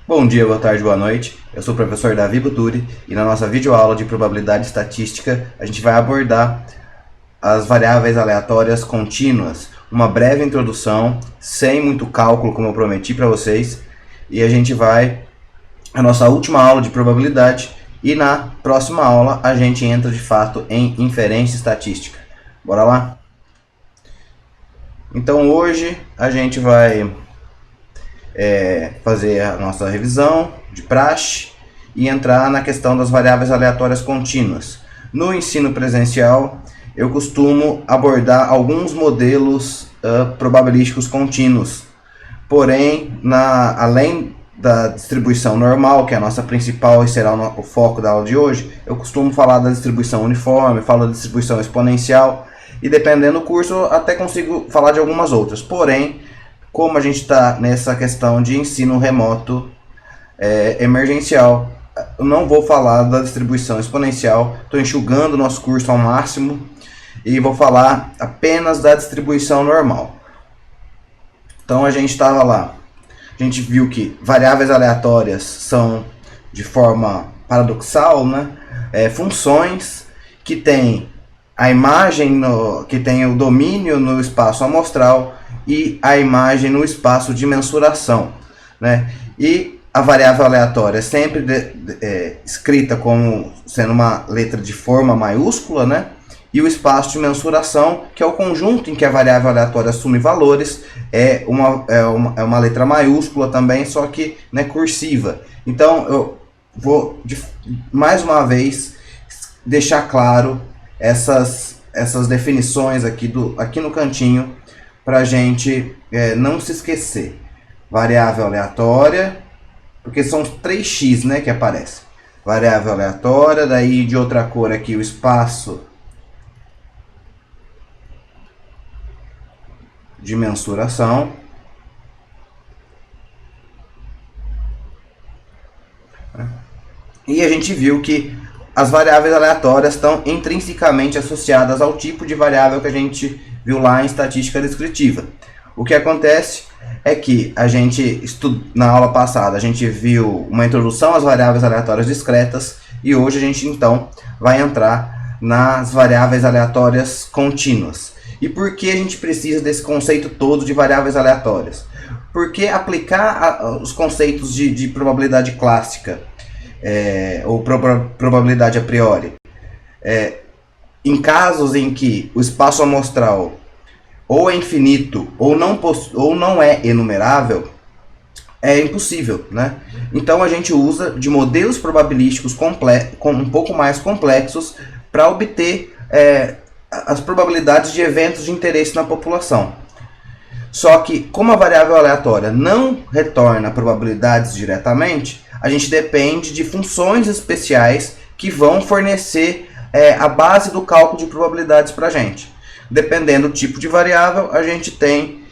Bom dia, boa tarde, boa noite. Eu sou o professor Davi Buturi e na nossa videoaula de probabilidade estatística a gente vai abordar as variáveis aleatórias contínuas. Uma breve introdução, sem muito cálculo, como eu prometi para vocês. E a gente vai à nossa última aula de probabilidade e na próxima aula a gente entra de fato em inferência estatística. Bora lá? Então hoje a gente vai fazer a nossa revisão de praxe e entrar na questão das variáveis aleatórias contínuas. No ensino presencial, eu costumo abordar alguns modelos probabilísticos contínuos. Porém, além da distribuição normal, que é a nossa principal e será o foco da aula de hoje, eu costumo falar da distribuição uniforme, falo da distribuição exponencial e, dependendo do curso, eu até consigo falar de algumas outras. Porém, como a gente está nessa questão de ensino remoto emergencial, eu não vou falar da distribuição exponencial, estou enxugando o nosso curso ao máximo e vou falar apenas da distribuição normal. Então a gente estava lá, a gente viu que variáveis aleatórias são, de forma paradoxal, né, funções que têm a imagem, que tem o domínio no espaço amostral e a imagem no espaço de mensuração, né? E a variável aleatória é sempre escrita como sendo uma letra de forma maiúscula, né? E o espaço de mensuração, que é o conjunto em que a variável aleatória assume valores, é uma letra maiúscula também, só que, né, cursiva. Então eu vou mais uma vez deixar claro essas definições aqui no cantinho, para a gente não se esquecer. Variável aleatória, porque são 3x, né, que aparece. Variável aleatória, daí de outra cor aqui o espaço de mensuração. E a gente viu que as variáveis aleatórias estão intrinsecamente associadas ao tipo de variável que a gente viu lá em estatística descritiva. O que acontece é que a gente na aula passada a gente viu uma introdução às variáveis aleatórias discretas e hoje a gente então vai entrar nas variáveis aleatórias contínuas. E por que a gente precisa desse conceito todo de variáveis aleatórias? Porque aplicar os conceitos de probabilidade clássica ou probabilidade a priori em casos em que o espaço amostral ou é infinito ou não é enumerável, é impossível, né? Então a gente usa de modelos probabilísticos um pouco mais complexos para obter as probabilidades de eventos de interesse na população. Só que, como a variável aleatória não retorna probabilidades diretamente, a gente depende de funções especiais que vão fornecer a base do cálculo de probabilidades para a gente. Dependendo do tipo de variável, a gente tem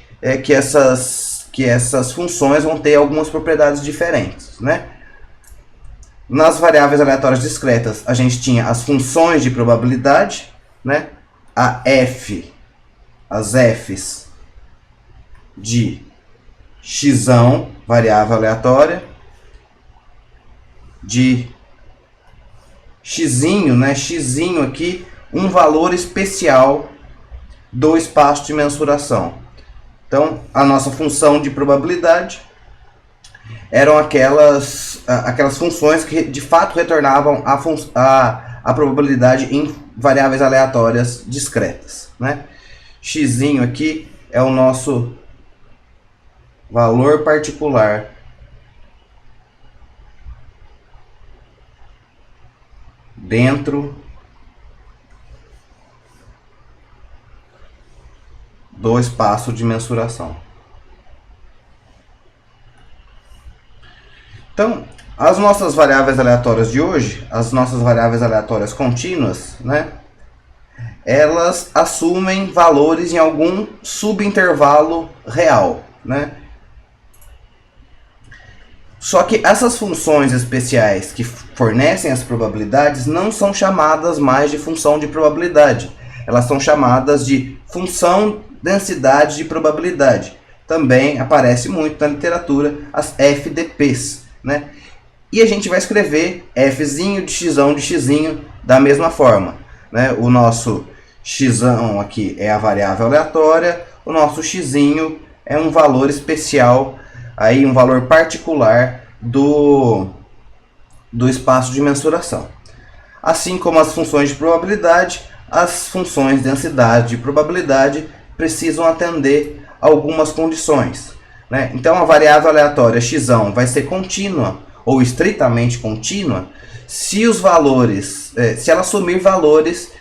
que essas funções vão ter algumas propriedades diferentes, né? Nas variáveis aleatórias discretas, a gente tinha as funções de probabilidade, né? As f's de x, variável aleatória, de x, né? X aqui, um valor especial do espaço de mensuração. Então, a nossa função de probabilidade eram aquelas funções que de fato retornavam a probabilidade em variáveis aleatórias discretas, né? X aqui é o nosso valor particular dentro do espaço de mensuração. Então, as nossas variáveis aleatórias de hoje, as nossas variáveis aleatórias contínuas, né, elas assumem valores em algum subintervalo real, né? Só que essas funções especiais que fornecem as probabilidades não são chamadas mais de função de probabilidade. Elas são chamadas de função densidade de probabilidade. Também aparece muito na literatura as FDPs, né? E a gente vai escrever f'zinho de x'inho da mesma forma, né? O nosso x'ão aqui é a variável aleatória, o nosso x'inho é um valor especial, aí um valor particular do espaço de mensuração. Assim como as funções de probabilidade, as funções de densidade e probabilidade precisam atender algumas condições, né? Então a variável aleatória x'ão vai ser contínua ou estritamente contínua se os valores, se ela assumir valores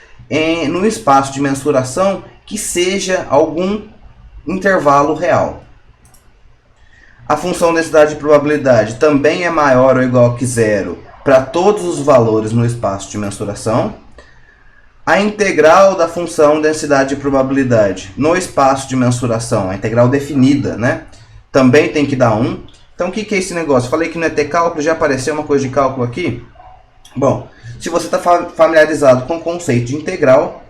no espaço de mensuração que seja algum intervalo real. A função densidade de probabilidade também é maior ou igual que zero para todos os valores no espaço de mensuração. A integral da função densidade de probabilidade no espaço de mensuração, a integral definida, né, também tem que dar 1. Então, o que é esse negócio? Eu falei que não é ter cálculo, já apareceu uma coisa de cálculo aqui? Bom, se você está familiarizado com o conceito de integral,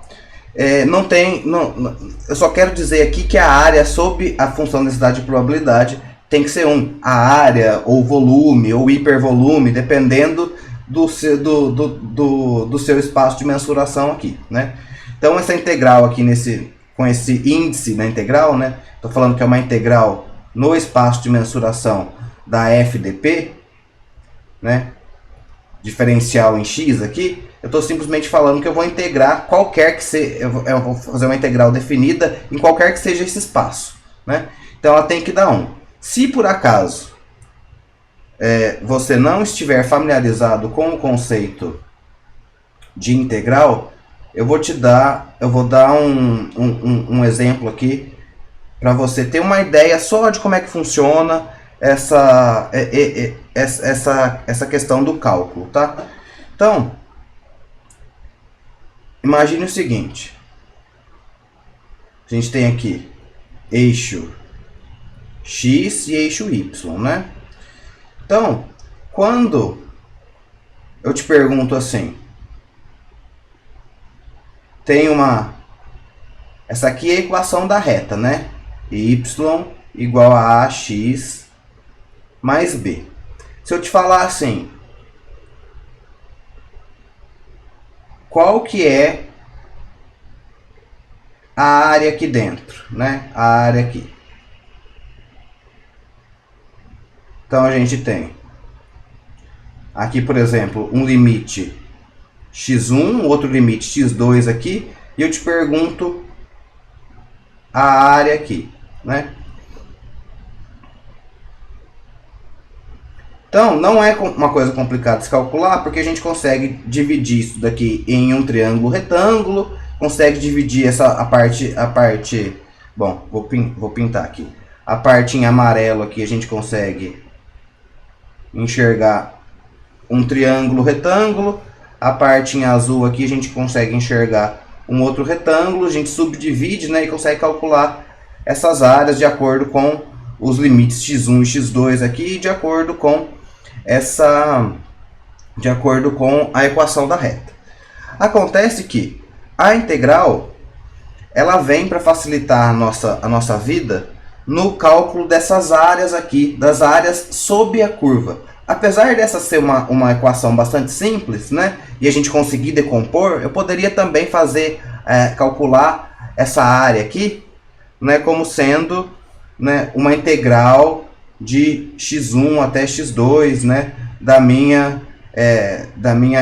eu só quero dizer aqui que a área sob a função densidade de probabilidade tem que ser 1. A área, ou volume, ou hipervolume, dependendo do seu espaço de mensuração aqui, né? Então, essa integral aqui, com esse índice na integral, né? Estou falando que é uma integral no espaço de mensuração da FDP, né? Diferencial em x aqui, eu estou simplesmente falando que eu vou integrar qualquer que seja, eu vou fazer uma integral definida em qualquer que seja esse espaço, né? Então ela tem que dar 1. Se por acaso você não estiver familiarizado com o conceito de integral, eu vou dar um exemplo aqui para você ter uma ideia só de como é que funciona essa questão do cálculo, tá? Então, imagine o seguinte: a gente tem aqui eixo x e eixo y, né? Então, quando eu te pergunto assim, essa aqui é a equação da reta, né? Y igual a ax mais b. Se eu te falar assim, qual que é a área aqui dentro, né? A área aqui. Então a gente tem aqui, por exemplo, um limite x1, outro limite x2 aqui, e eu te pergunto a área aqui, né? Então, não é uma coisa complicada de se calcular, porque a gente consegue dividir isso daqui em um triângulo retângulo, consegue dividir a parte, bom, vou pintar aqui. A parte em amarelo aqui a gente consegue enxergar um triângulo retângulo, a parte em azul aqui a gente consegue enxergar um outro retângulo, a gente subdivide, né, e consegue calcular essas áreas de acordo com os limites x1 e x2 aqui, de acordo com a equação da reta. Acontece que a integral ela vem para facilitar a nossa vida no cálculo dessas áreas aqui, das áreas sob a curva. Apesar dessa ser uma equação bastante simples, né, e a gente conseguir decompor, eu poderia também calcular essa área aqui, né, como sendo, né, uma integral de x1 até x2, né, da minha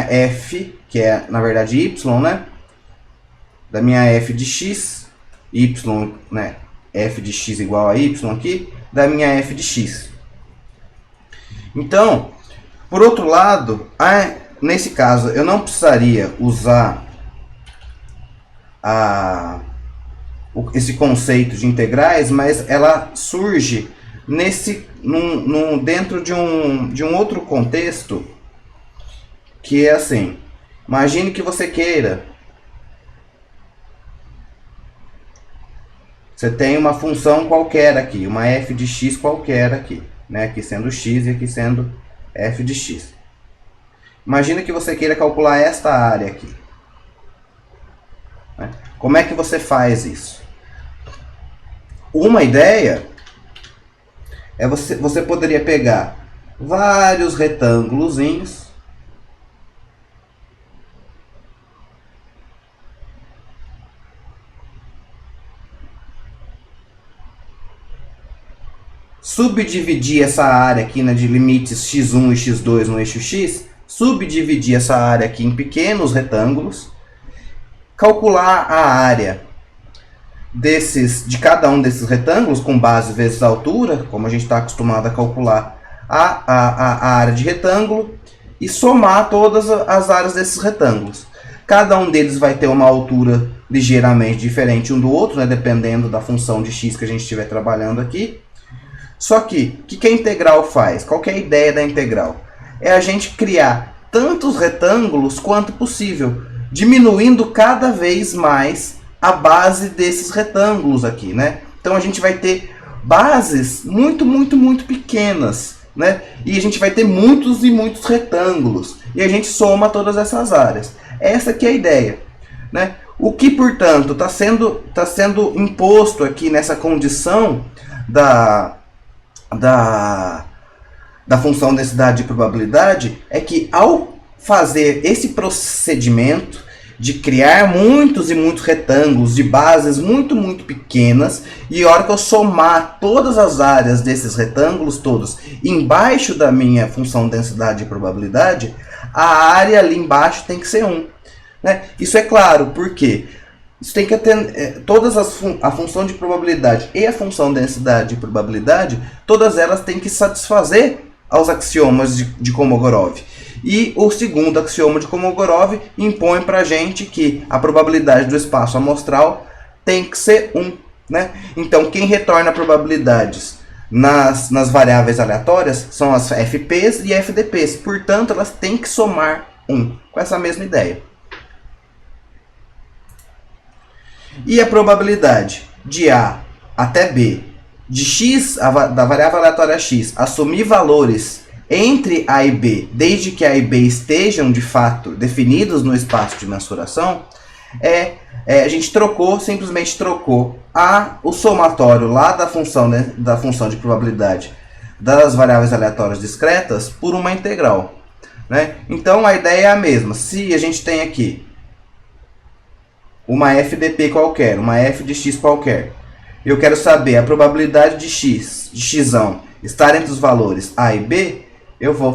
f, que é na verdade y, né, da minha f de x, y, né, f de x igual a y aqui, da minha f de x. Então, por outro lado, nesse caso eu não precisaria usar esse conceito de integrais, mas ela surge dentro de um outro contexto, que é assim: imagine que você tem uma função qualquer aqui, uma f de x qualquer aqui, né? Aqui sendo x e aqui sendo f de x. Imagina que você queira calcular esta área aqui, né? Como é que você faz isso? Uma ideia é você poderia pegar vários retângulozinhos. Subdividir essa área aqui, né, de limites x1 e x2 no eixo x, subdividir essa área aqui em pequenos retângulos, calcular a área de cada um desses retângulos com base vezes a altura, como a gente está acostumado a calcular a área de retângulo, e somar todas as áreas desses retângulos. Cada um deles vai ter uma altura ligeiramente diferente um do outro, né, dependendo da função de x que a gente estiver trabalhando aqui. Só que, o que a integral faz? Qual que é a ideia da integral? É a gente criar tantos retângulos quanto possível, diminuindo cada vez mais a base desses retângulos aqui, né? Então a gente vai ter bases muito pequenas, né? E a gente vai ter muitos e muitos retângulos. E a gente soma todas essas áreas. Essa que é a ideia, né? O que, portanto, está sendo imposto aqui nessa condição da função densidade de probabilidade é que, ao fazer esse procedimento de criar muitos e muitos retângulos de bases muito pequenas, e a hora que eu somar todas as áreas desses retângulos todos embaixo da minha função densidade de probabilidade, a área ali embaixo tem que ser 1. Né? Isso é claro, porque isso tem que atender, a função de probabilidade e a função densidade de probabilidade, todas elas têm que satisfazer aos axiomas de Kolmogorov. E o segundo axioma de Kolmogorov impõe para a gente que a probabilidade do espaço amostral tem que ser 1. Né? Então, quem retorna probabilidades nas variáveis aleatórias são as FPs e FDPs. Portanto, elas têm que somar 1, com essa mesma ideia. E a probabilidade de A até B, de x, da variável aleatória x, assumir valores entre A e B, desde que A e B estejam, de fato, definidos no espaço de mensuração, a gente simplesmente trocou o somatório lá da função de probabilidade das variáveis aleatórias discretas por uma integral. Né? Então, a ideia é a mesma. Se a gente tem aqui uma f de p qualquer, uma f de x qualquer, eu quero saber a probabilidade de x estar entre os valores a e b, eu vou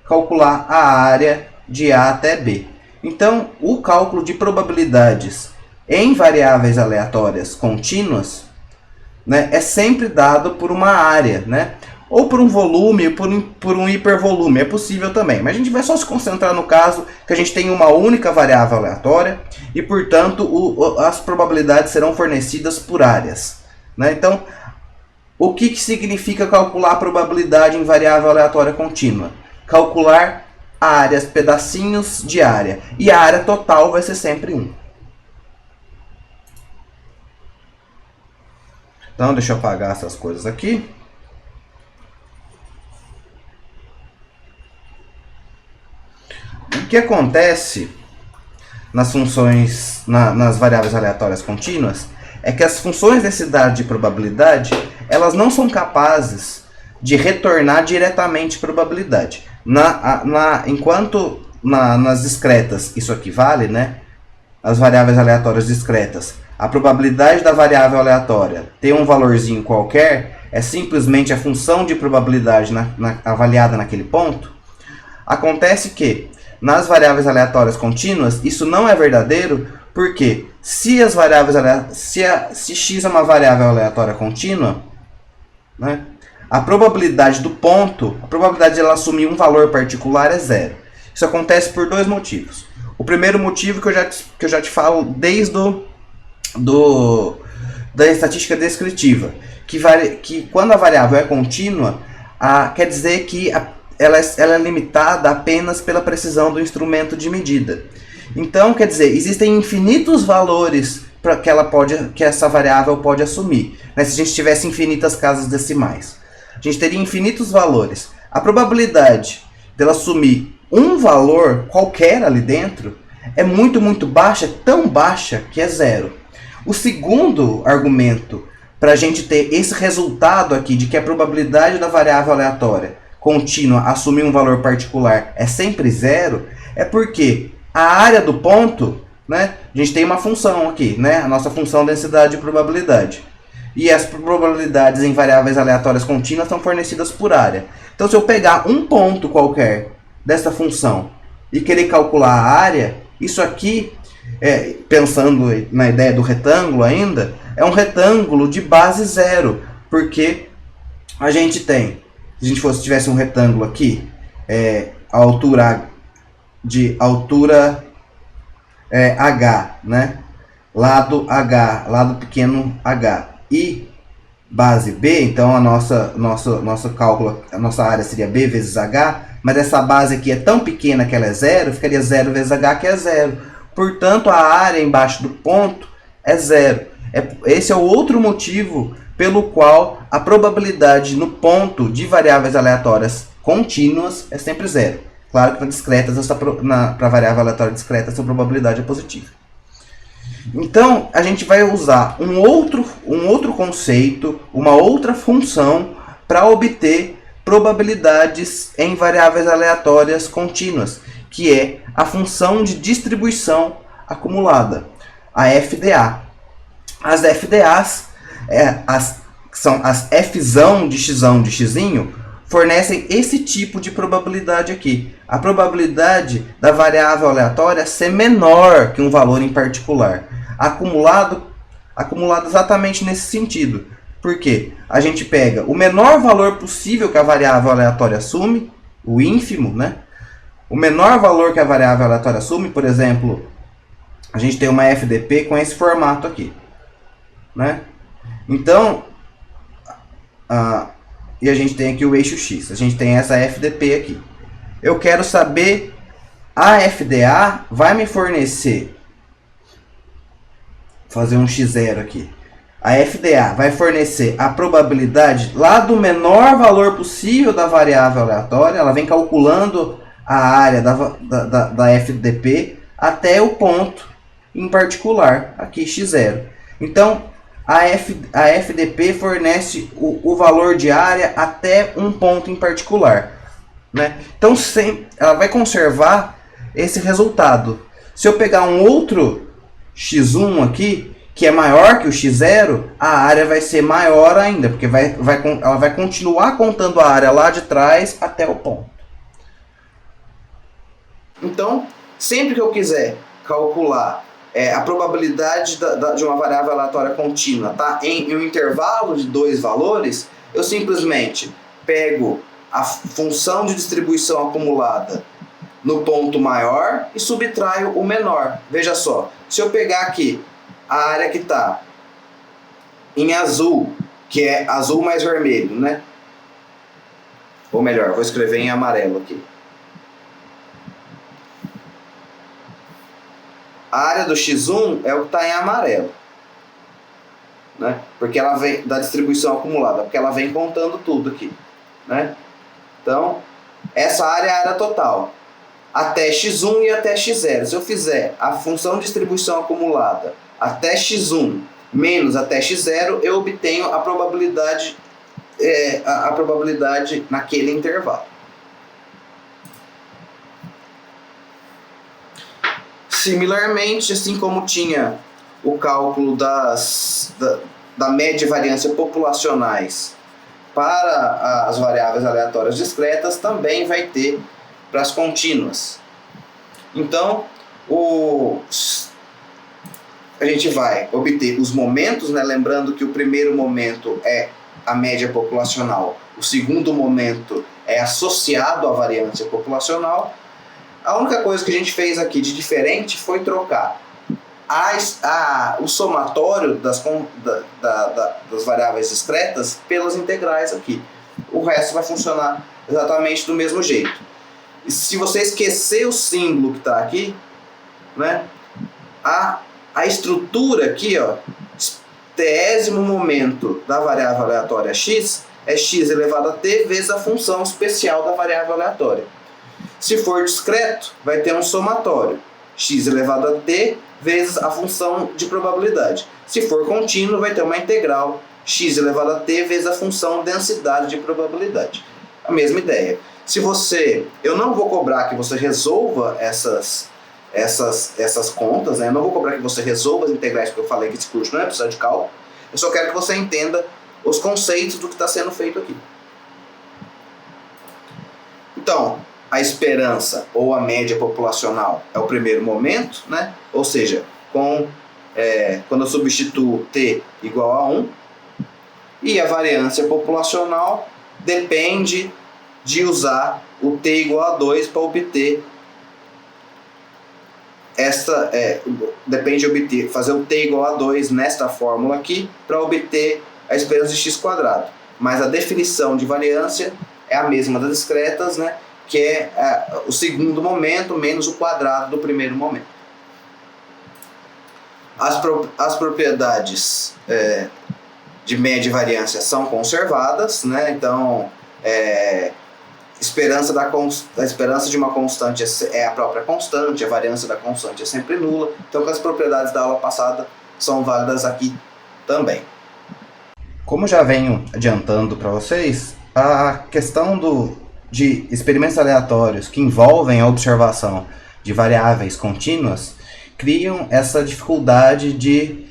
calcular a área de a até b. Então, o cálculo de probabilidades em variáveis aleatórias contínuas, né, é sempre dado por uma área, né? Ou por um volume, ou por um hipervolume, é possível também. Mas a gente vai só se concentrar no caso que a gente tem uma única variável aleatória e, portanto, as probabilidades serão fornecidas por áreas. Né? Então, o que significa calcular a probabilidade em variável aleatória contínua? Calcular áreas, pedacinhos de área. E a área total vai ser sempre 1. Então, deixa eu apagar essas coisas aqui. O que acontece nas funções, nas variáveis aleatórias contínuas, é que as funções de densidade de probabilidade, elas não são capazes de retornar diretamente probabilidade. Enquanto nas discretas isso aqui vale, né? As variáveis aleatórias discretas, a probabilidade da variável aleatória ter um valorzinho qualquer é simplesmente a função de probabilidade avaliada naquele ponto. Acontece que nas variáveis aleatórias contínuas, isso não é verdadeiro, porque se x é uma variável aleatória contínua, né, a probabilidade do ponto, a probabilidade de ela assumir um valor particular é 0. Isso acontece por dois motivos. O primeiro motivo que eu já te falo desde da estatística descritiva, que quando a variável é contínua, quer dizer que ela é limitada apenas pela precisão do instrumento de medida. Então, quer dizer, existem infinitos valores que essa variável pode assumir. Né? Se a gente tivesse infinitas casas decimais, a gente teria infinitos valores. A probabilidade dela assumir um valor qualquer ali dentro é muito baixa, tão baixa que é 0. O segundo argumento para a gente ter esse resultado aqui de que a probabilidade da variável aleatória contínua assumir um valor particular é sempre zero, é porque a área do ponto, né, a gente tem uma função aqui, né, a nossa função densidade e probabilidade. E as probabilidades em variáveis aleatórias contínuas são fornecidas por área. Então, se eu pegar um ponto qualquer dessa função e querer calcular a área, isso aqui, pensando na ideia do retângulo ainda, é um retângulo de base zero, porque a gente tem, se a gente tivesse um retângulo aqui, a altura H, né? Lado H, lado pequeno H e base B, então nosso cálculo, a nossa área seria B vezes H, mas essa base aqui é tão pequena que ela é zero, ficaria 0 vezes H, que é zero. Portanto, a área embaixo do ponto é zero. Esse é o outro motivo pelo qual a probabilidade no ponto de variáveis aleatórias contínuas é sempre zero. Claro que para discretas, para variável aleatória discreta, essa probabilidade é positiva. Então, a gente vai usar um outro conceito, uma outra função para obter probabilidades em variáveis aleatórias contínuas, que é a função de distribuição acumulada, a FDA. As FDAs, são as Fzão de xzão de xinho, fornecem esse tipo de probabilidade aqui. A probabilidade da variável aleatória ser menor que um valor em particular. Acumulado exatamente nesse sentido. Por quê? A gente pega o menor valor possível que a variável aleatória assume, o ínfimo, né? O menor valor que a variável aleatória assume, por exemplo, a gente tem uma FDP com esse formato aqui, né? Então, e a gente tem aqui o eixo X. A gente tem essa FDP aqui. Eu quero saber, a FDA vai me fornecer, fazer um x0 aqui. A FDA vai fornecer a probabilidade lá do menor valor possível da variável aleatória. Ela vem calculando a área da FDP até o ponto em particular, aqui x0. Então, a FDP fornece o valor de área até um ponto em particular, né? Então, ela vai conservar esse resultado. Se eu pegar um outro x1 aqui, que é maior que o x0, a área vai ser maior ainda, porque ela vai continuar contando a área lá de trás até o ponto. Então, sempre que eu quiser calcular a probabilidade de uma variável aleatória contínua, tá, em um intervalo de dois valores, eu simplesmente pego a função de distribuição acumulada no ponto maior e subtraio o menor. Veja só, se eu pegar aqui a área que está em azul, que é azul mais vermelho, né? Ou melhor, vou escrever em amarelo aqui. A área do x1 é o que está em amarelo, né? Porque ela vem da distribuição acumulada, porque ela vem contando tudo aqui, né? Então, essa área é a área total, até x1 e até x0. Se eu fizer a função de distribuição acumulada até x1 menos até x0, eu obtenho a probabilidade naquele intervalo. Similarmente, assim como tinha o cálculo da média e variância populacionais para as variáveis aleatórias discretas, também vai ter para as contínuas. Então, a gente vai obter os momentos, né? Lembrando que o primeiro momento é a média populacional, o segundo momento é associado à variância populacional. A única coisa que a gente fez aqui de diferente foi trocar o somatório das variáveis discretas pelas integrais aqui. O resto vai funcionar exatamente do mesmo jeito. E se você esquecer o símbolo que está aqui, né, a estrutura aqui, ó, tésimo momento da variável aleatória x é x elevado a t vezes a função especial da variável aleatória. Se for discreto, vai ter um somatório, x elevado a t vezes a função de probabilidade. Se for contínuo, vai ter uma integral, x elevado a t vezes a função densidade de probabilidade. a mesma ideia. Eu não vou cobrar que você resolva essas contas, né? Eu não vou cobrar que você resolva as integrais, porque eu falei que esse curso não é precisa de cálculo. Eu só quero que você entenda os conceitos do que está sendo feito aqui. Então, a esperança ou a média populacional é o primeiro momento, né? Ou seja, quando eu substituo t igual a 1, e a variância populacional depende de usar o t igual a 2 para obter fazer o t igual a 2 nesta fórmula aqui para obter a esperança de x². Mas a definição de variância é a mesma das discretas, né? Que é o segundo momento menos o quadrado do primeiro momento. As propriedades de média e variância são conservadas, né? Então, a esperança de uma constante é a própria constante, a variância da constante é sempre nula. Então, as propriedades da aula passada são válidas aqui também. Como já venho adiantando para vocês, a questão de experimentos aleatórios que envolvem a observação de variáveis contínuas criam essa dificuldade de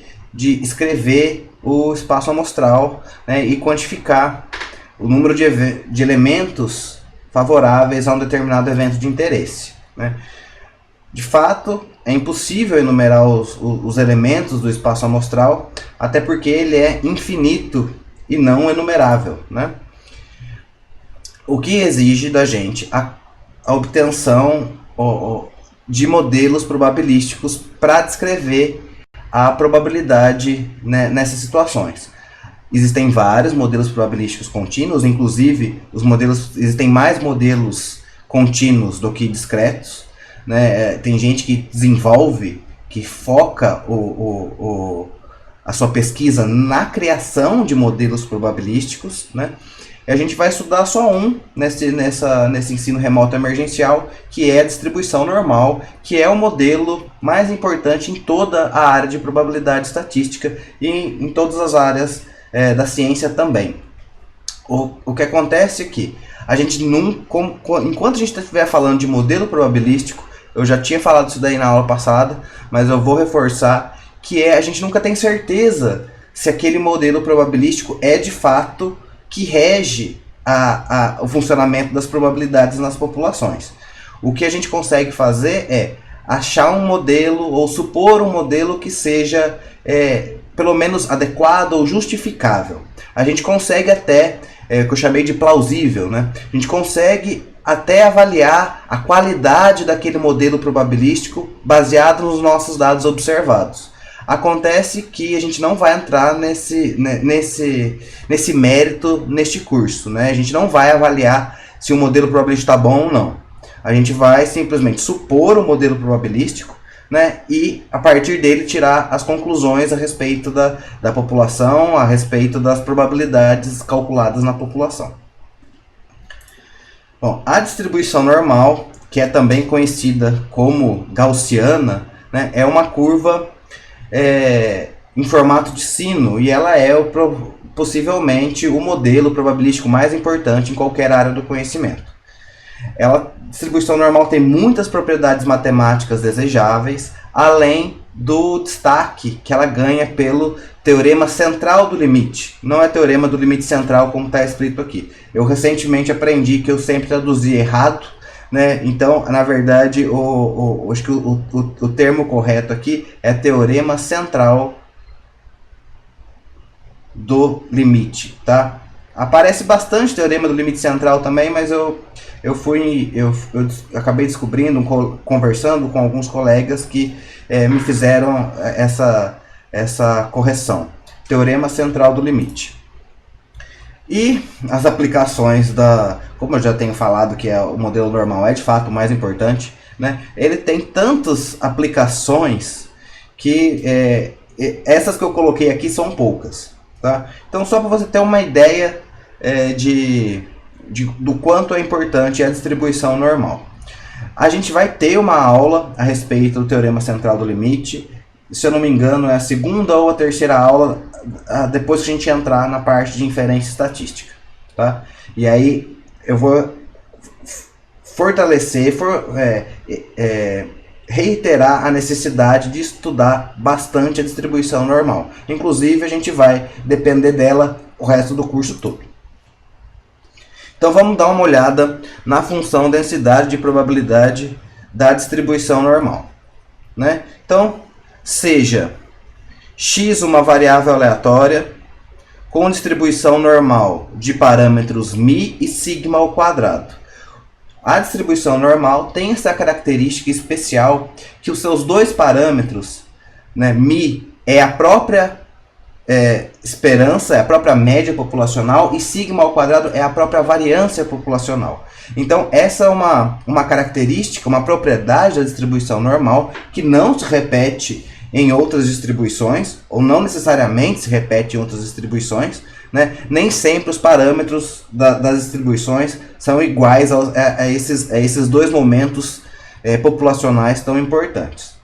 escrever o espaço amostral, né, e quantificar o número de elementos favoráveis a um determinado evento de interesse, né. De fato, é impossível enumerar os elementos do espaço amostral, até porque ele é infinito e não enumerável, né. O que exige da gente a obtenção de modelos probabilísticos para descrever a probabilidade, né, nessas situações. Existem vários modelos probabilísticos contínuos, inclusive existem mais modelos contínuos do que discretos, né? Tem gente que foca a sua pesquisa na criação de modelos probabilísticos, né? E a gente vai estudar só nesse ensino remoto emergencial, que é a distribuição normal, que é o modelo mais importante em toda a área de probabilidade estatística e em todas as áreas da ciência também. O que acontece é que a gente enquanto a gente estiver falando de modelo probabilístico, eu já tinha falado isso daí na aula passada, mas eu vou reforçar, que a gente nunca tem certeza se aquele modelo probabilístico é de fato que rege o funcionamento das probabilidades nas populações. O que a gente consegue fazer é achar um modelo ou supor um modelo que seja pelo menos adequado ou justificável. A gente consegue até, que eu chamei de plausível, né? A gente consegue até avaliar a qualidade daquele modelo probabilístico baseado nos nossos dados observados. Acontece que a gente não vai entrar nesse mérito neste curso, né? A gente não vai avaliar se o modelo probabilístico está bom ou não. A gente vai simplesmente supor o modelo probabilístico, né? E a partir dele tirar as conclusões a respeito da população, a respeito das probabilidades calculadas na população. Bom, a distribuição normal, que é também conhecida como gaussiana, né? É uma curva em formato de sino, e ela é possivelmente o modelo probabilístico mais importante em qualquer área do conhecimento. A distribuição normal tem muitas propriedades matemáticas desejáveis, além do destaque que ela ganha pelo teorema central do limite. Não é teorema do limite central como está escrito aqui. Eu recentemente aprendi que eu sempre traduzi errado, né? Então, na verdade, acho que o termo correto aqui é teorema central do limite, tá? Aparece bastante teorema do limite central também, mas eu acabei descobrindo, conversando com alguns colegas que me fizeram essa correção. Teorema central do limite. E as aplicações como eu já tenho falado que o modelo normal é de fato o mais importante, né? Ele tem tantas aplicações que essas que eu coloquei aqui são poucas, tá? Então, só para você ter uma ideia do quanto é importante a distribuição normal. A gente vai ter uma aula a respeito do teorema central do limite. Se eu não me engano, é a segunda ou a terceira aula depois que a gente entrar na parte de inferência estatística, tá? E aí eu vou fortalecer, reiterar a necessidade de estudar bastante a distribuição normal. Inclusive, a gente vai depender dela o resto do curso todo. Então, vamos dar uma olhada na função densidade de probabilidade da distribuição normal, né? Então, seja x uma variável aleatória com distribuição normal de parâmetros μ e sigma ao quadrado. A distribuição normal tem essa característica especial que os seus dois parâmetros, né, μ é a própria esperança, é a própria média populacional, e sigma ao quadrado é a própria variância populacional. Então, essa é uma característica, uma propriedade da distribuição normal que não se repete em outras distribuições, ou não necessariamente se repete em outras distribuições, né? Nem sempre os parâmetros das distribuições são iguais a esses dois momentos populacionais tão importantes.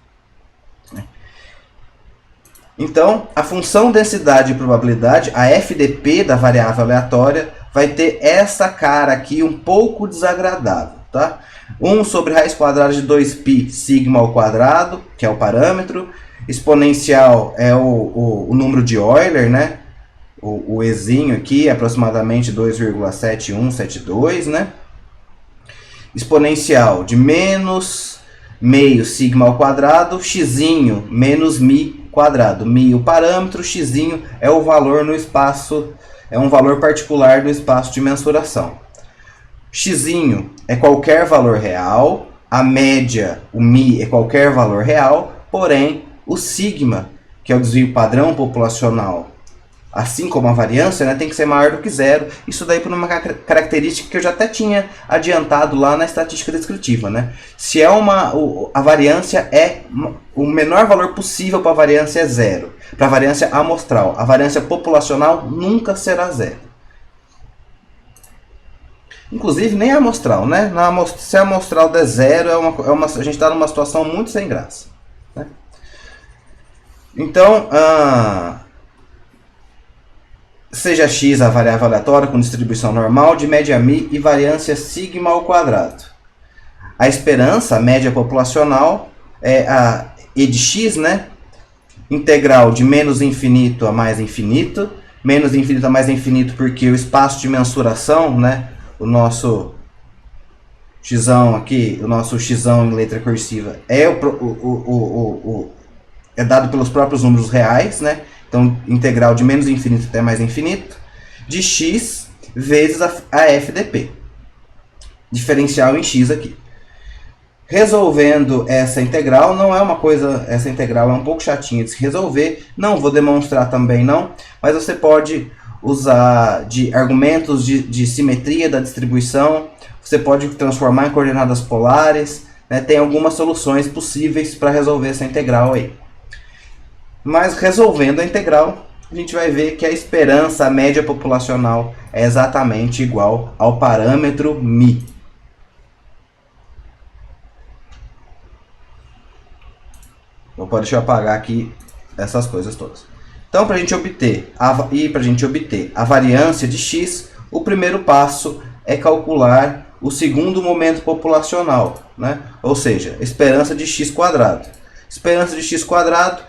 Então, a função densidade e probabilidade, a FDP da variável aleatória, vai ter essa cara aqui um pouco desagradável, tá? 1 sobre raiz quadrada de 2π sigma ao quadrado, que é o parâmetro. Exponencial é o número de Euler, né? O ezinho aqui é aproximadamente 2,7172, né? Exponencial de menos meio sigma ao quadrado, xzinho menos mi quadrado. Mi o parâmetro, xzinho é o valor no espaço, é um valor particular do espaço de mensuração. Xzinho é qualquer valor real, a média, o mi, é qualquer valor real, porém o sigma, que é o desvio padrão populacional, assim como a variância, né, tem que ser maior do que zero. Isso daí por uma característica que eu já até tinha adiantado lá na estatística descritiva, né? Se a variância é o menor valor possível para a variância é zero. Para a variância amostral, a variância populacional nunca será zero. Inclusive nem a amostral, né? Se a amostral der zero, a gente está numa situação muito sem graça, né? Então, seja x a variável aleatória com distribuição normal de média μ e variância sigma ao quadrado. A esperança, a média populacional, é a e de x, né? Integral de menos infinito a mais infinito. Menos infinito a mais infinito porque o espaço de mensuração, né? O nosso xão aqui, o nosso xão em letra cursiva é dado pelos próprios números reais, né? Então, integral de menos infinito até mais infinito, de x vezes a FDP. Diferencial em x aqui. Resolvendo essa integral, não é uma coisa... Essa integral é um pouco chatinha de se resolver. Não vou demonstrar também não, mas você pode usar de argumentos de simetria da distribuição. Você pode transformar em coordenadas polares, né? Tem algumas soluções possíveis para resolver essa integral aí. Mas resolvendo a integral, a gente vai ver que a esperança, a média populacional, é exatamente igual ao parâmetro μ. Deixa eu apagar aqui essas coisas todas. Então, para a gente obter a variância de x, o primeiro passo é calcular o segundo momento populacional, né? Ou seja, esperança de x quadrado. Esperança de x quadrado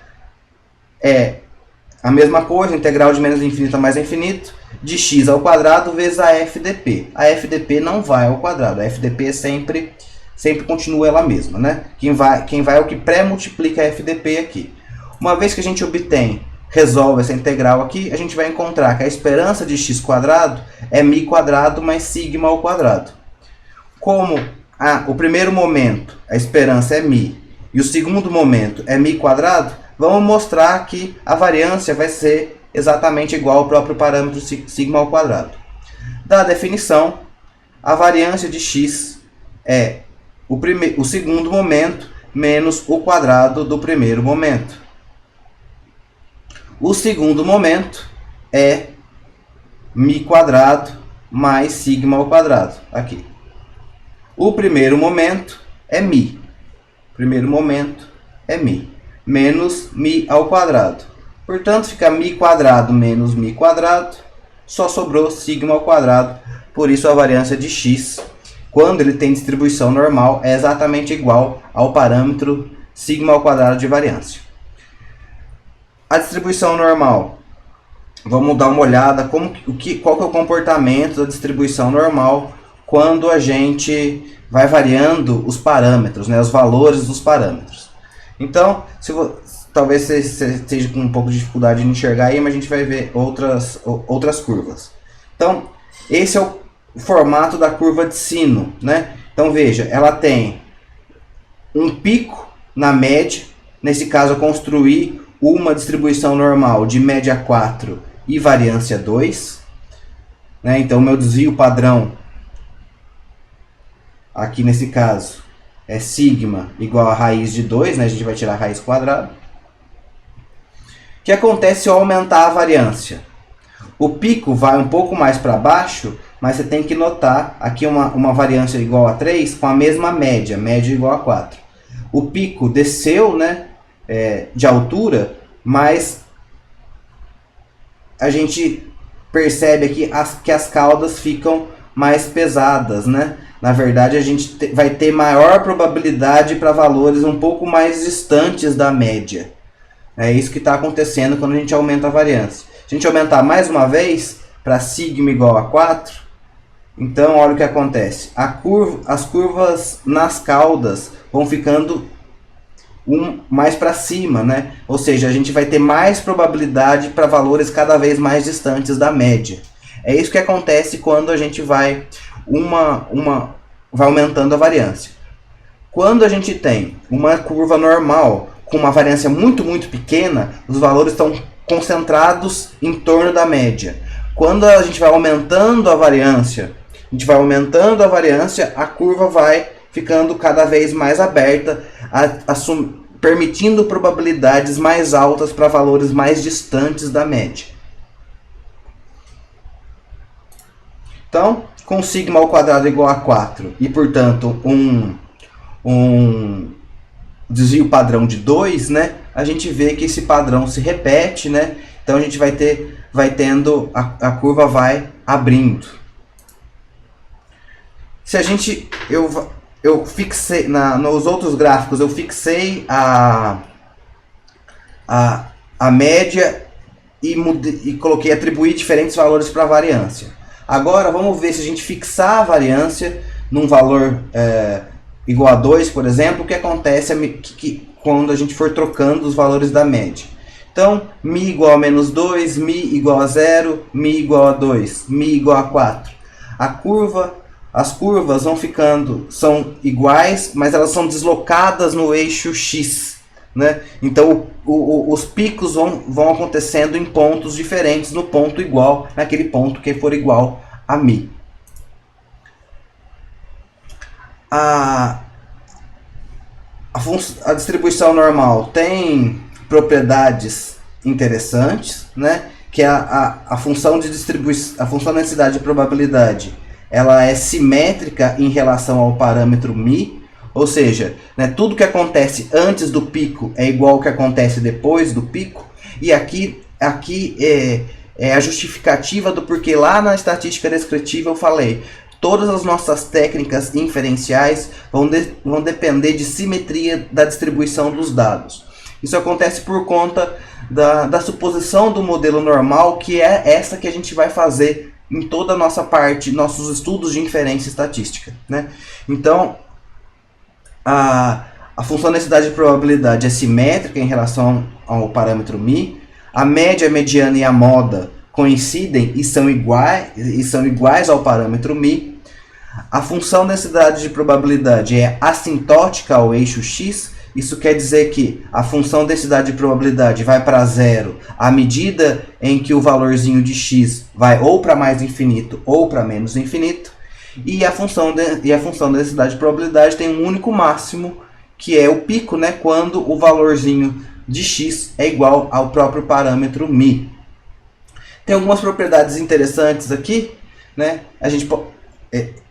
é a mesma coisa, integral de menos infinito a mais infinito, de x ao quadrado vezes a FDP. A FDP não vai ao quadrado, a FDP sempre continua ela mesma, né? Quem vai é o que pré-multiplica a FDP aqui. Uma vez que a gente resolve essa integral aqui, a gente vai encontrar que a esperança de x quadrado é μ quadrado mais sigma ao quadrado. Como o primeiro momento, a esperança é μ, e o segundo momento é μ quadrado, vamos mostrar que a variância vai ser exatamente igual ao próprio parâmetro sigma ao quadrado. Da definição, a variância de x é o segundo momento menos o quadrado do primeiro momento. O segundo momento é μ quadrado mais sigma ao quadrado. Aqui. O primeiro momento é μ. Primeiro momento é μ. Menos μ ao quadrado. Portanto, fica μ quadrado menos μ quadrado só sobrou sigma ao quadrado. Por isso a variância de x, quando ele tem distribuição normal, é exatamente igual ao parâmetro sigma ao quadrado de variância. A distribuição normal, vamos dar uma olhada qual que é o comportamento da distribuição normal quando a gente vai variando os parâmetros, né, os valores dos parâmetros. Então, talvez você esteja com um pouco de dificuldade de enxergar aí, mas a gente vai ver outras curvas. Então, esse é o formato da curva de sino, né? Então veja, ela tem um pico na média. Nesse caso, eu construí uma distribuição normal de média 4 e variância 2, né? Então, meu desvio padrão, aqui nesse caso, é sigma igual a raiz de 2, né? A gente vai tirar a raiz quadrada. O que acontece se eu aumentar a variância? O pico vai um pouco mais para baixo, mas você tem que notar aqui uma variância igual a 3 com a mesma média, média igual a 4. O pico desceu, né, de altura, mas a gente percebe aqui que as caudas ficam mais pesadas, né? Na verdade, a gente vai ter maior probabilidade para valores um pouco mais distantes da média. É isso que está acontecendo quando a gente aumenta a variância. Se a gente aumentar mais uma vez para sigma igual a 4, então olha o que acontece. As curvas nas caudas vão ficando mais para cima, né? Ou seja, a gente vai ter mais probabilidade para valores cada vez mais distantes da média. É isso que acontece quando a gente vai aumentando a variância. Quando a gente tem uma curva normal com uma variância muito pequena, os valores estão concentrados em torno da média. Quando a gente vai aumentando a variância, a curva vai ficando cada vez mais aberta, permitindo probabilidades mais altas para valores mais distantes da média. Então, com sigma ao quadrado igual a 4 e, portanto, um desvio padrão de 2, né? A gente vê que esse padrão se repete, né? Então a gente a curva vai abrindo. Se a gente, eu fixei, nos outros gráficos, eu fixei a média e coloquei atribuir diferentes valores para a variância. Agora vamos ver se a gente fixar a variância num valor igual a 2, por exemplo, o que acontece quando a gente for trocando os valores da média. Então, mi igual a menos 2, mi igual a 0, mi igual a 2, mi igual a 4. As curvas são iguais, mas elas são deslocadas no eixo x, né? Então, os picos vão acontecendo em pontos diferentes, no ponto igual, naquele ponto que for igual a mi. A distribuição normal tem propriedades interessantes, né? Que a função de distribuição, a função da densidade de probabilidade, ela é simétrica em relação ao parâmetro mi, ou seja, né, tudo que acontece antes do pico é igual ao que acontece depois do pico. E aqui é a justificativa do porquê lá na estatística descritiva eu falei: todas as nossas técnicas inferenciais vão depender de simetria da distribuição dos dados. Isso acontece por conta da suposição do modelo normal, que é essa que a gente vai fazer em toda a nossa parte, nossos estudos de inferência estatística, né? Então, a função da densidade de probabilidade é simétrica em relação ao parâmetro mi. A média, a mediana e a moda coincidem e são iguais ao parâmetro mi. A função da densidade de probabilidade é assintótica ao eixo x. Isso quer dizer que a função densidade de probabilidade vai para zero à medida em que o valorzinho de x vai ou para mais infinito ou para menos infinito. E a função da densidade de probabilidade tem um único máximo, que é o pico, né, quando o valorzinho de x é igual ao próprio parâmetro mi. Tem algumas propriedades interessantes aqui, né?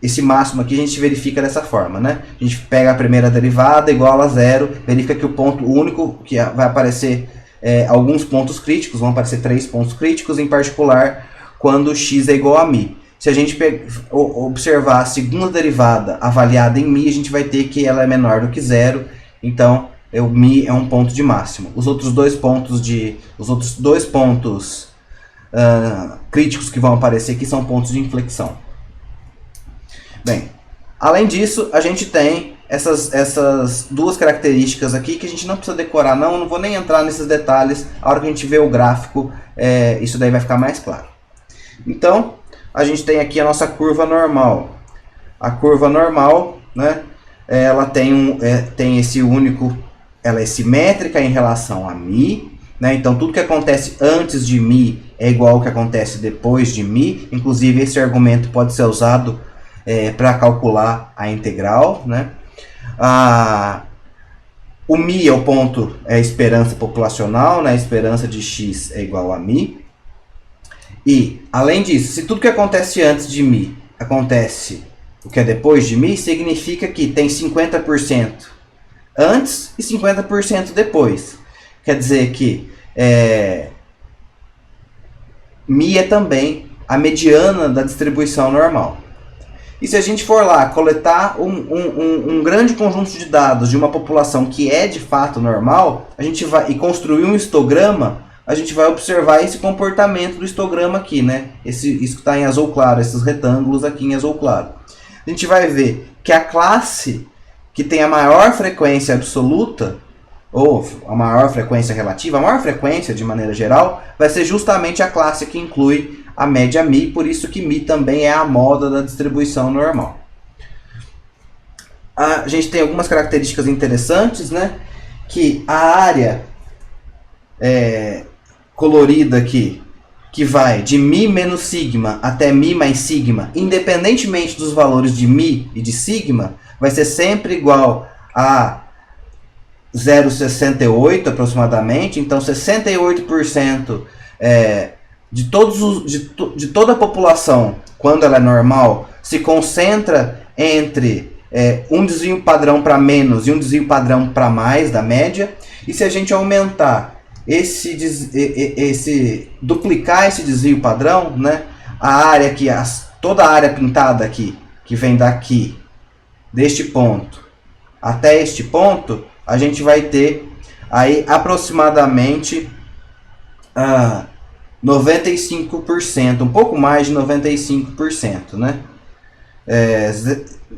Esse máximo aqui a gente verifica dessa forma, né? A gente pega a primeira derivada igual a zero, verifica que o ponto único, vai aparecer alguns pontos críticos, vão aparecer 3 pontos críticos, em particular quando x é igual a μ. Se a gente observar a segunda derivada avaliada em μ, a gente vai ter que ela é menor do que zero, então o μ é um ponto de máximo. Os outros dois pontos críticos que vão aparecer aqui são pontos de inflexão. Bem, além disso, a gente tem essas duas características aqui que a gente não precisa decorar, não vou nem entrar nesses detalhes. A hora que a gente vê o gráfico, isso daí vai ficar mais claro. Então, a gente tem aqui a nossa curva normal. A curva normal, né, ela tem esse único, ela é simétrica em relação a μ, né, então tudo que acontece antes de μ é igual ao que acontece depois de μ. Inclusive, esse argumento pode ser usado para calcular a integral, né? O μ é o ponto, é a esperança populacional, né? A esperança de x é igual a μ. E, além disso, se tudo que acontece antes de μ acontece o que é depois de μ, significa que tem 50% antes e 50% depois. Quer dizer que μ é também a mediana da distribuição normal. E se a gente for lá coletar um grande conjunto de dados de uma população que é de fato normal, a gente vai construir um histograma, a gente vai observar esse comportamento do histograma aqui, né? Isso que está em azul claro, esses retângulos aqui em azul claro. A gente vai ver que a classe que tem a maior frequência absoluta, ou a maior frequência relativa, a maior frequência de maneira geral, vai ser justamente a classe que inclui a média μ, por isso que μ também é a moda da distribuição normal. A gente tem algumas características interessantes, né? Que a área colorida aqui, que vai de μ menos sigma até μ mais sigma, independentemente dos valores de μ e de sigma, vai ser sempre igual a 0,68 aproximadamente. Então 68% de toda a população, quando ela é normal, se concentra entre um desvio padrão para menos e um desvio padrão para mais da média. E se a gente aumentar duplicar esse desvio padrão, né, a área que toda a área pintada aqui, que vem daqui deste ponto até este ponto, a gente vai ter aí aproximadamente 95%, um pouco mais de 95%, né?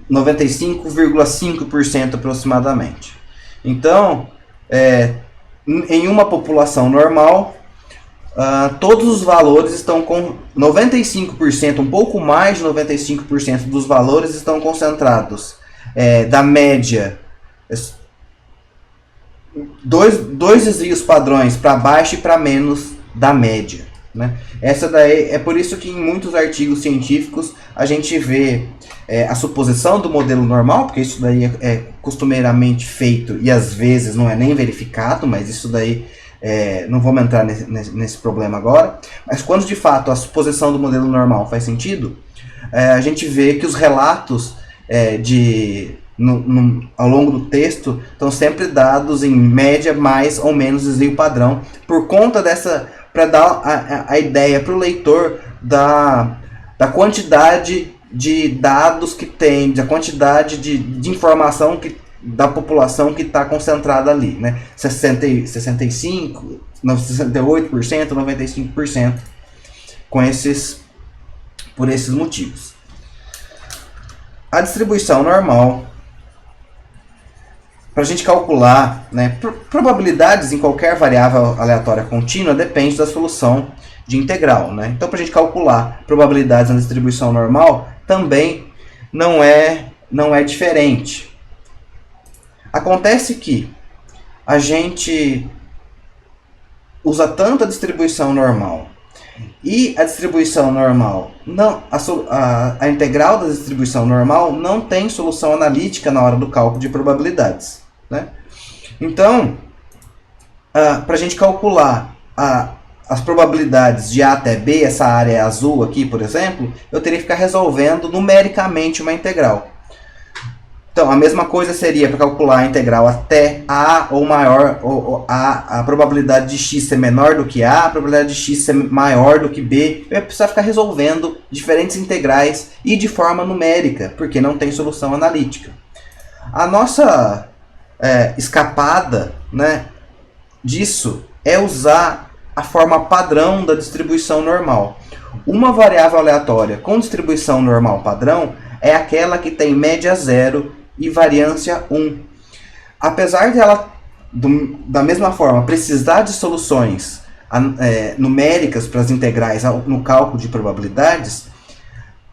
95,5% aproximadamente. Então, em uma população normal, todos os valores estão com 95%, um pouco mais de 95% dos valores estão concentrados da média, dois desvios padrões para baixo e para menos da média, né? Essa daí é por isso que em muitos artigos científicos a gente vê a suposição do modelo normal, porque isso daí é costumeiramente feito e às vezes não é nem verificado, mas isso daí não vamos entrar nesse problema agora. Mas quando de fato a suposição do modelo normal faz sentido, a gente vê que os relatos ao longo do texto estão sempre dados em média mais ou menos desvio padrão, por conta para dar a ideia para o leitor da quantidade de dados que tem, da quantidade de informação da população que está concentrada ali, né? 65%, 68%, 95% por esses motivos. A distribuição normal, para a gente calcular, né, probabilidades em qualquer variável aleatória contínua, depende da solução de integral, né? Então, para a gente calcular probabilidades na distribuição normal, também não é diferente. Acontece que a gente usa tanto a distribuição normal e a distribuição normal, a integral da distribuição normal não tem solução analítica na hora do cálculo de probabilidades, né? Então, para a gente calcular as probabilidades de A até B, essa área azul aqui, por exemplo, eu teria que ficar resolvendo numericamente uma integral. Então, a mesma coisa seria para calcular a integral até A ou maior, ou a probabilidade de x ser menor do que A, a probabilidade de x ser maior do que B. Eu ia precisar ficar resolvendo diferentes integrais e de forma numérica, porque não tem solução analítica. A nossa escapada, né, disso é usar a forma padrão da distribuição normal. Uma variável aleatória com distribuição normal padrão é aquela que tem média 0 e variância 1. Apesar de ela, da mesma forma, precisar de soluções numéricas para as integrais no cálculo de probabilidades,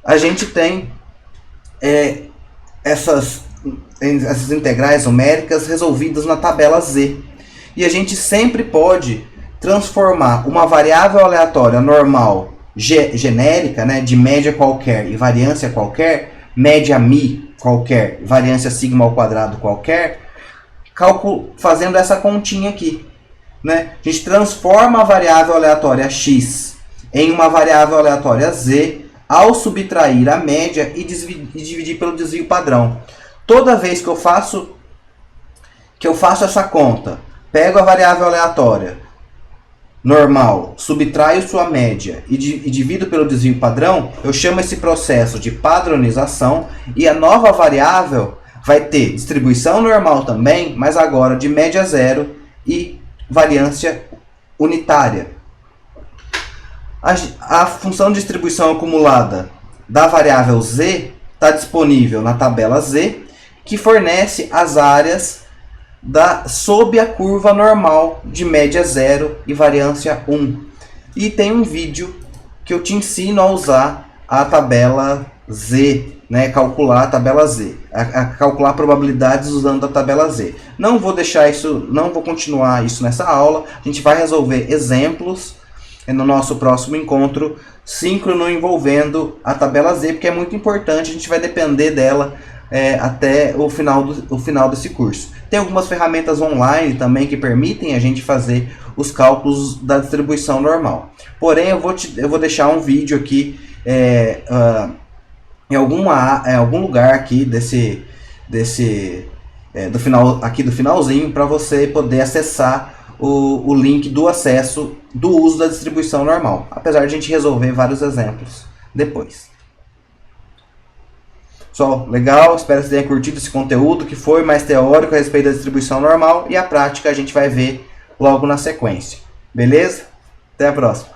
a gente tem essas integrais numéricas resolvidas na tabela Z. E a gente sempre pode transformar uma variável aleatória normal genérica, né, de média qualquer e variância qualquer, média mi qualquer, variância sigma ao quadrado qualquer, fazendo essa continha aqui, né? A gente transforma a variável aleatória x em uma variável aleatória z ao subtrair a média e dividir pelo desvio padrão. Toda vez que eu faço essa conta, pego a variável aleatória normal, subtraio sua média e divido pelo desvio padrão, eu chamo esse processo de padronização e a nova variável vai ter distribuição normal também, mas agora de média 0 e variância unitária. A função de distribuição acumulada da variável z está disponível na tabela Z, que fornece as áreas sob a curva normal de média 0 e variância 1. E tem um vídeo que eu te ensino a usar a tabela Z, né, calcular a tabela Z, a calcular probabilidades usando a tabela Z. Não vou continuar isso nessa aula, a gente vai resolver exemplos no nosso próximo encontro síncrono envolvendo a tabela Z, porque é muito importante, a gente vai depender dela até o final desse curso. Tem algumas ferramentas online também que permitem a gente fazer os cálculos da distribuição normal. Porém, eu vou deixar um vídeo aqui em algum lugar aqui do finalzinho para você poder acessar o link do acesso do uso da distribuição normal, apesar de a gente resolver vários exemplos depois. Pessoal, legal, espero que você tenha curtido esse conteúdo que foi mais teórico a respeito da distribuição normal e a prática a gente vai ver logo na sequência. Beleza? Até a próxima!